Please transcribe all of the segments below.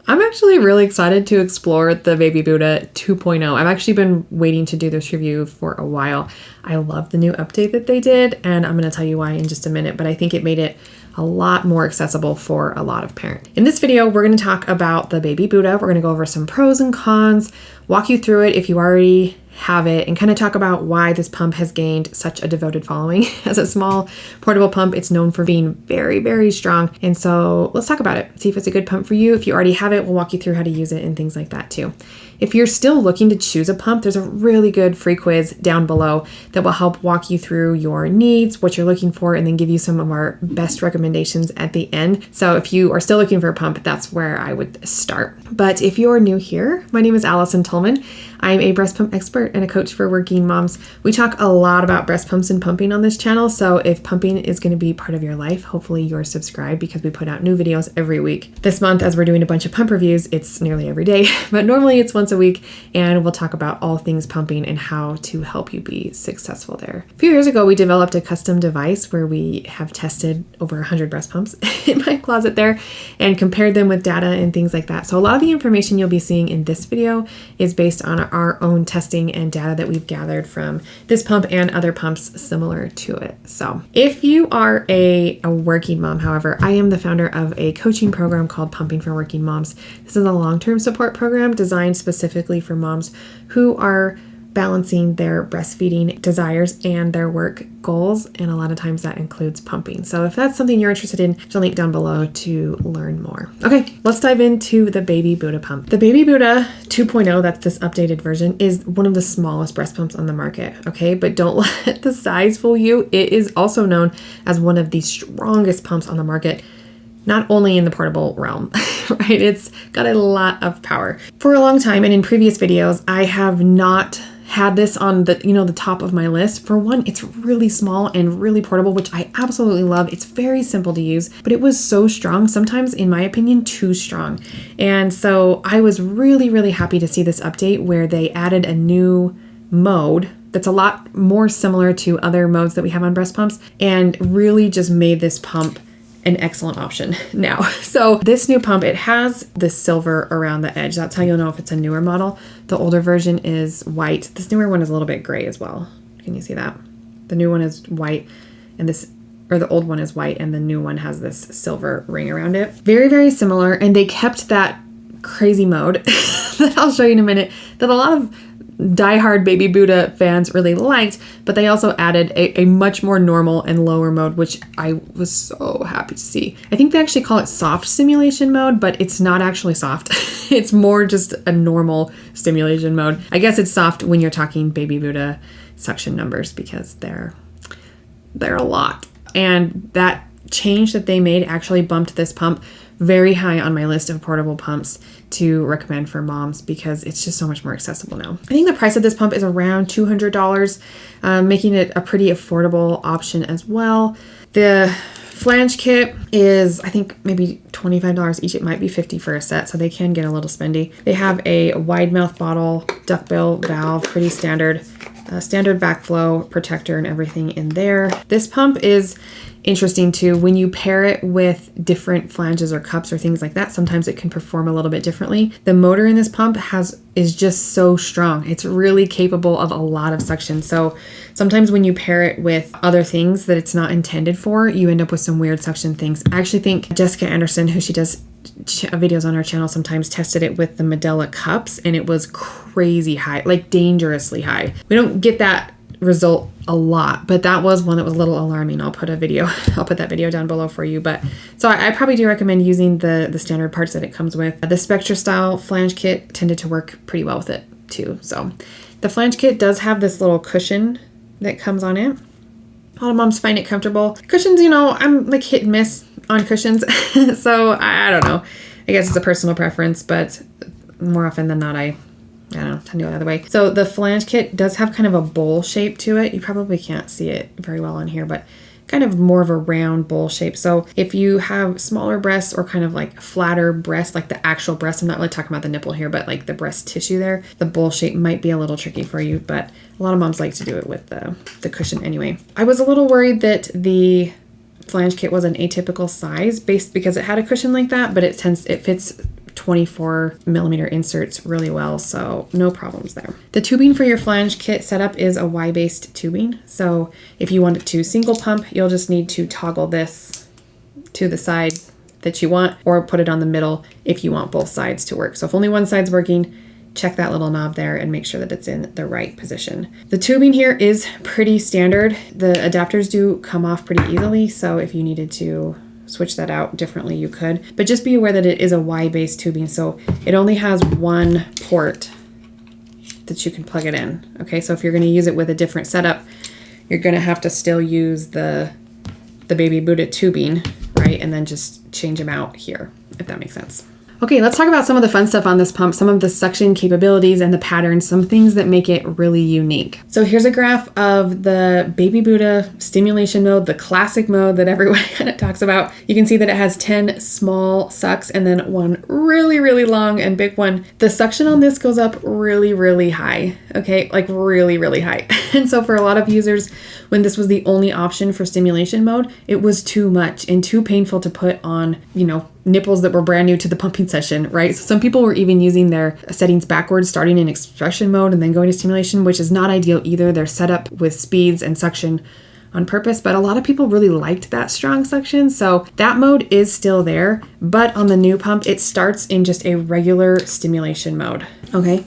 I'm actually really excited to explore the Baby Buddha 2.0. I've actually been waiting to do this review for a while. I love the new update that they did, and I'm going to tell you why in just a minute, but I think it made it a lot more accessible for a lot of parents. In this video, we're going to talk about the Baby Buddha. We're going to go over some pros and cons, walk you through it if you already have it, and kind of talk about why this pump has gained such a devoted following. As a small portable pump, it's known for being very, very strong. And so let's talk about it. See if it's a good pump for you. If you already have it, we'll walk you through how to use it and things like that too. If you're still looking to choose a pump, there's a really good free quiz down below that will help walk you through your needs, what you're looking for, and then give you some of our best recommendations at the end. So if you are still looking for a pump, that's where I would start. But if you're new here, my name is Allison Tolman. I'm a breast pump expert and a coach for working moms. We talk a lot about breast pumps and pumping on this channel, so if pumping is going to be part of your life, hopefully you're subscribed because we put out new videos every week. This month, as we're doing a bunch of pump reviews, it's nearly every day, but normally it's once a week, and we'll talk about all things pumping and how to help you be successful there. A few years ago, we developed a custom device where we have tested over 100 breast pumps in my closet there and compared them with data and things like that. So a lot of the information you'll be seeing in this video is based on our own testing and data that we've gathered from this pump and other pumps similar to it. So if you are a working mom, however, I am the founder of a coaching program called Pumping for Working Moms. This is a long-term support program designed specifically for moms who are balancing their breastfeeding desires and their work goals, and a lot of times that includes pumping. So if that's something you're interested in, there's a link down below to learn more. Okay, let's dive into the Baby Buddha pump. The Baby Buddha 2.0, that's this updated version, is one of the smallest breast pumps on the market, okay? But don't let the size fool you. It is also known as one of the strongest pumps on the market, not only in the portable realm, right? It's got a lot of power. For a long time, and in previous videos, I have not had this on the top of my list. For one, it's really small and really portable, which I absolutely love. It's very simple to use, but it was so strong, sometimes in my opinion, too strong. And so I was really, really happy to see this update where they added a new mode that's a lot more similar to other modes that we have on breast pumps and really just made this pump an excellent option now. So this new pump, it has the silver around the edge. That's how you'll know if it's a newer model. The older version is white. This newer one is a little bit gray as well. Can you see that? The new one is white and the old one is white and the new one has this silver ring around it. Very, very similar. And they kept that crazy mode that I'll show you in a minute that a lot of diehard Baby Buddha fans really liked, but they also added a much more normal and lower mode, which I was so happy to see. I think they actually call it soft stimulation mode, but it's not actually soft. It's more just a normal stimulation mode. I guess it's soft when you're talking Baby Buddha suction numbers because they're a lot. And that change that they made actually bumped this pump very high on my list of portable pumps to recommend for moms because it's just so much more accessible now. I think the price of this pump is around $200, making it a pretty affordable option as well. The Flange kit is, I think, maybe $25 each. It might be $50 for a set, so they can get a little spendy. They have a wide mouth bottle, duckbill valve, pretty standard, standard backflow protector and everything in there. This pump is interesting too. When you pair it with different flanges or cups or things like that, sometimes it can perform a little bit differently. The motor in this pump is just so strong. It's really capable of a lot of suction. So sometimes when you pair it with other things that it's not intended for, you end up with some weird suction things. I actually think Jessica Anderson, who she does videos on our channel, sometimes tested it with the Medela cups and it was crazy high, like dangerously high. We don't get that result a lot, but that was one that was a little alarming. I'll put that video down below for you. But so I probably do recommend using the standard parts that it comes with. The Spectra style Flange kit tended to work pretty well with it too. So the Flange kit does have this little cushion that comes on it. A lot of moms find it comfortable. Cushions, I'm like hit and miss on cushions. So I don't know. I guess it's a personal preference, but more often than not, I don't know, tend to go the other way. So the Flange kit does have kind of a bowl shape to it. You probably can't see it very well on here, but kind of more of a round bowl shape. So if you have smaller breasts or kind of like flatter breasts, like the actual breast, I'm not really talking about the nipple here, but like the breast tissue there, the bowl shape might be a little tricky for you, but a lot of moms like to do it with the cushion anyway. I was a little worried that the Flange kit was an atypical size because it had a cushion like that, but it fits 24 millimeter inserts really well, so no problems there. The tubing for your flange kit setup is a Y-based tubing. So if you want it to single pump, you'll just need to toggle this to the side that you want, or put it on the middle if you want both sides to work. So if only one side's working, check that little knob there and make sure that it's in the right position. The tubing here is pretty standard. The adapters do come off pretty easily, so if you needed to switch that out differently, you could. But just be aware that it is a Y-based tubing, so it only has one port that you can plug it in. Okay, so if you're gonna use it with a different setup, you're gonna have to still use the Baby Buddha tubing, right? And then just change them out here, if that makes sense. Okay, let's talk about some of the fun stuff on this pump, some of the suction capabilities and the patterns, some things that make it really unique. So here's a graph of the Baby Buddha stimulation mode, the classic mode that everyone kind of talks about. You can see that it has 10 small sucks and then one really, really long and big one. The suction on this goes up really, really high, okay? Like really, really high. And so for a lot of users, when this was the only option for stimulation mode, it was too much and too painful to put on, you know, nipples that were brand new to the pumping session, right? So some people were even using their settings backwards, starting in expression mode and then going to stimulation, which is not ideal either. They're set up with speeds and suction on purpose, but a lot of people really liked that strong suction. So that mode is still there, but on the new pump, it starts in just a regular stimulation mode, okay?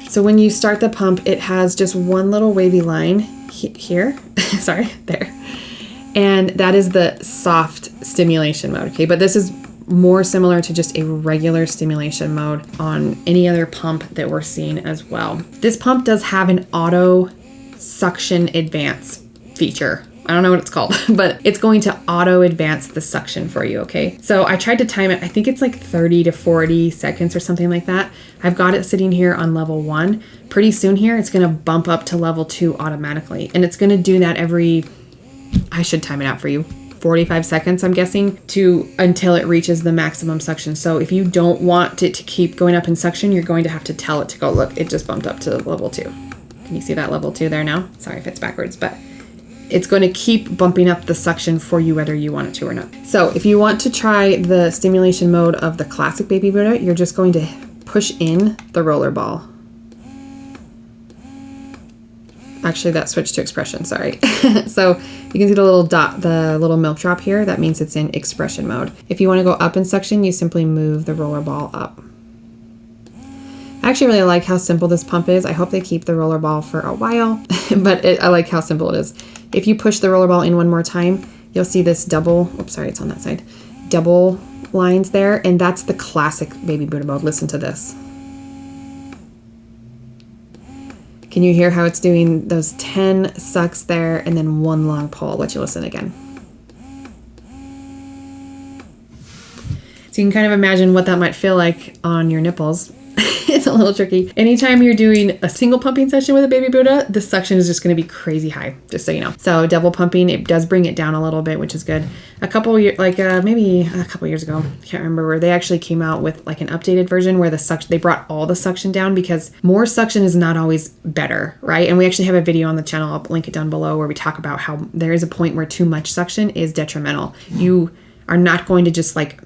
So when you start the pump, it has just one little wavy line here, sorry, there. And that is the soft stimulation mode, okay? But this is more similar to just a regular stimulation mode on any other pump that we're seeing as well. This pump does have an auto suction advance feature. I don't know what it's called, but it's going to auto advance the suction for you, okay? So I tried to time it. I think it's like 30 to 40 seconds or something like that. I've got it sitting here on level 1. Pretty soon here, it's gonna bump up to level 2 automatically. And it's gonna do that every, I should time it out for you, 45 seconds, I'm guessing, until it reaches the maximum suction. So if you don't want it to keep going up in suction, you're going to have to tell it to go, look, it just bumped up to level 2. Can you see that level 2 there now? Sorry if it's backwards, but it's going to keep bumping up the suction for you whether you want it to or not. So if you want to try the stimulation mode of the classic Baby Buddha, you're just going to push in the roller ball. Actually, that switched to expression, sorry. So you can see the little dot, the little milk drop here. That means it's in expression mode. If you want to go up in suction, you simply move the roller ball up. I actually really like how simple this pump is. I hope they keep the roller ball for a while, but I like how simple it is. If you push the roller ball in one more time, you'll see this double, oops, sorry, it's on that side, double lines there, and that's the classic Baby Buddha mode. Listen to this. Can you hear how it's doing those 10 sucks there and then one long pull? I'll let you listen again. So you can kind of imagine what that might feel like on your nipples. It's a little tricky. Anytime you're doing a single pumping session with a Baby Buddha, the suction is just going to be crazy high, just so you know. So double pumping, it does bring it down a little bit, which is good. A couple years, maybe a couple years ago, I can't remember, where they actually came out with like an updated version where the suction, they brought all the suction down, because more suction is not always better, right? And we actually have a video on the channel, I'll link it down below, where we talk about how there is a point where too much suction is detrimental. You are not going to just like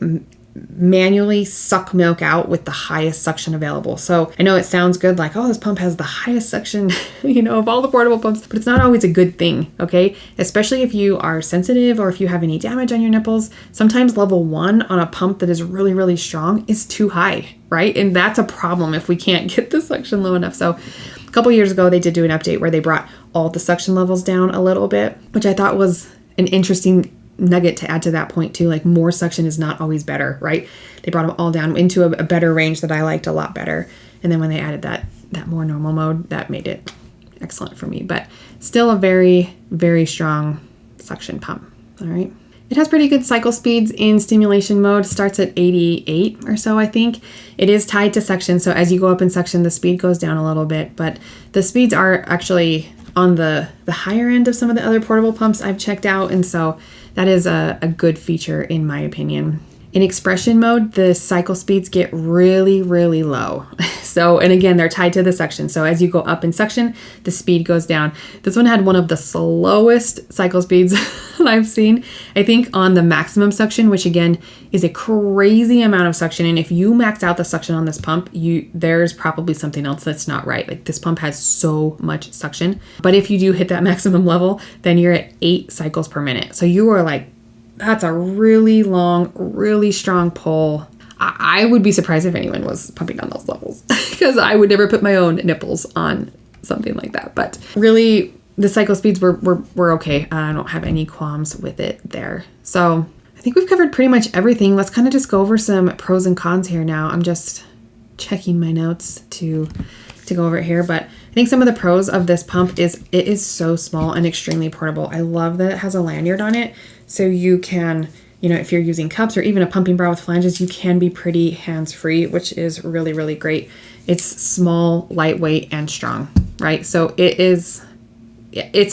manually suck milk out with the highest suction available. So I know it sounds good, like, oh, this pump has the highest suction, you know, of all the portable pumps, but it's not always a good thing, okay? Especially if you are sensitive or if you have any damage on your nipples. Sometimes level 1 on a pump that is really, really strong is too high, right? And that's a problem if we can't get the suction low enough. So a couple years ago, they did do an update where they brought all the suction levels down a little bit, which I thought was an interesting nugget to add to that point too. Like, more suction is not always better, right? They brought them all down into a better range that I liked a lot better. And then when they added that more normal mode, that made it excellent for me. But still a very, very strong suction pump. All right. It has pretty good cycle speeds in stimulation mode. Starts at 88 or so, I think. It is tied to suction, so as you go up in suction, the speed goes down a little bit, but the speeds are actually on the higher end of some of the other portable pumps I've checked out, and so that is a good feature in my opinion. In expression mode, the cycle speeds get really, really low. So, and again, they're tied to the suction. So as you go up in suction, the speed goes down. This one had one of the slowest cycle speeds that I've seen. I think on the maximum suction, which again is a crazy amount of suction. And if you max out the suction on this pump, there's probably something else that's not right. Like this pump has so much suction. But if you do hit that maximum level, then you're at 8 cycles per minute. So you are like, that's a really long, really strong pull. I would be surprised if anyone was pumping on those levels because I would never put my own nipples on something like that. But really, the cycle speeds were okay. I don't have any qualms with it there. So I think we've covered pretty much everything. Let's kind of just go over some pros and cons here now. I'm just checking my notes to go over it here. But I think some of the pros of this pump is it is so small and extremely portable. I love that it has a lanyard on it. So you can, if you're using cups or even a pumping bra with flanges, you can be pretty hands-free, which is really, really great. It's small, lightweight, and strong, right? So it's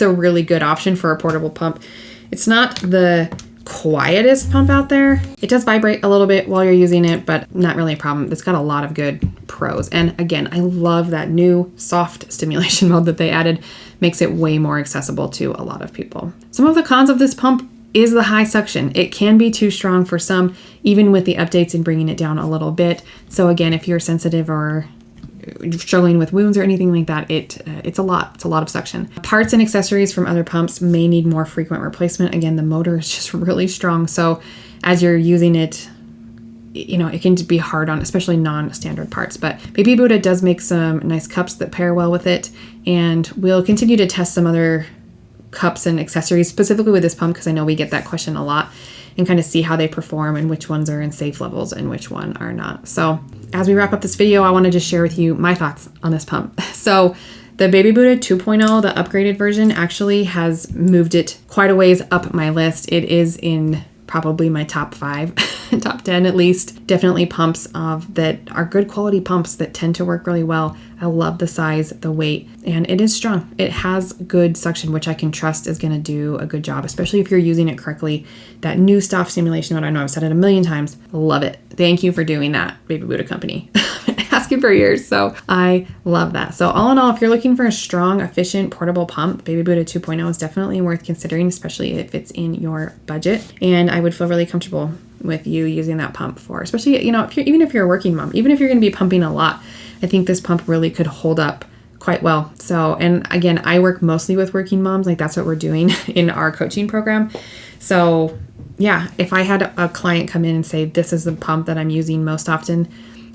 a really good option for a portable pump. It's not the quietest pump out there. It does vibrate a little bit while you're using it, but not really a problem. It's got a lot of good pros. And again, I love that new soft stimulation mode that they added. Makes it way more accessible to a lot of people. Some of the cons of this pump is the high suction. It can be too strong for some, even with the updates and bringing it down a little bit. So again, if you're sensitive or struggling with wounds or anything like that, it's a lot. It's a lot of suction. Parts and accessories from other pumps may need more frequent replacement. Again, the motor is just really strong. So as you're using it, it can be hard on especially non-standard parts. But Baby Buddha does make some nice cups that pair well with it. And we'll continue to test some other cups and accessories specifically with this pump because I know we get that question a lot, and kind of see how they perform and which ones are in safe levels and which one are not. So as we wrap up this video, I want to just share with you my thoughts on this pump. So the Baby Buddha 2.0, the upgraded version, actually has moved it quite a ways up my list. It is in probably my top 5, top 10 at least. Definitely pumps that are good quality pumps that tend to work really well. I love the size, the weight, and it is strong. It has good suction, which I can trust is going to do a good job, especially if you're using it correctly. That new soft stimulation mode, I know I've said it a million times. Love it. Thank you for doing that, Baby Buddha company. Asking for years, so I love that. So all in all, if you're looking for a strong, efficient, portable pump, Baby Buddha 2.0 is definitely worth considering, especially if it's in your budget. And I would feel really comfortable with you using that pump for, especially, even if you're a working mom, even if you're going to be pumping a lot, I think this pump really could hold up quite well. So, and again, I work mostly with working moms. Like that's what we're doing in our coaching program. So yeah, if I had a client come in and say, this is the pump that I'm using most often,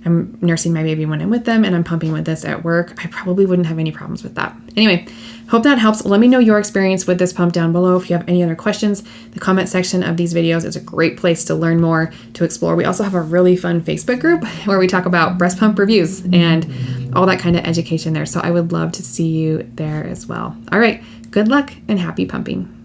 I'm nursing my baby when I'm with them and I'm pumping with this at work, I probably wouldn't have any problems with that. Anyway, hope that helps. Let me know your experience with this pump down below. If you have any other questions, the comment section of these videos is a great place to learn more, to explore. We also have a really fun Facebook group where we talk about breast pump reviews and all that kind of education there. So I would love to see you there as well. All right, good luck and happy pumping.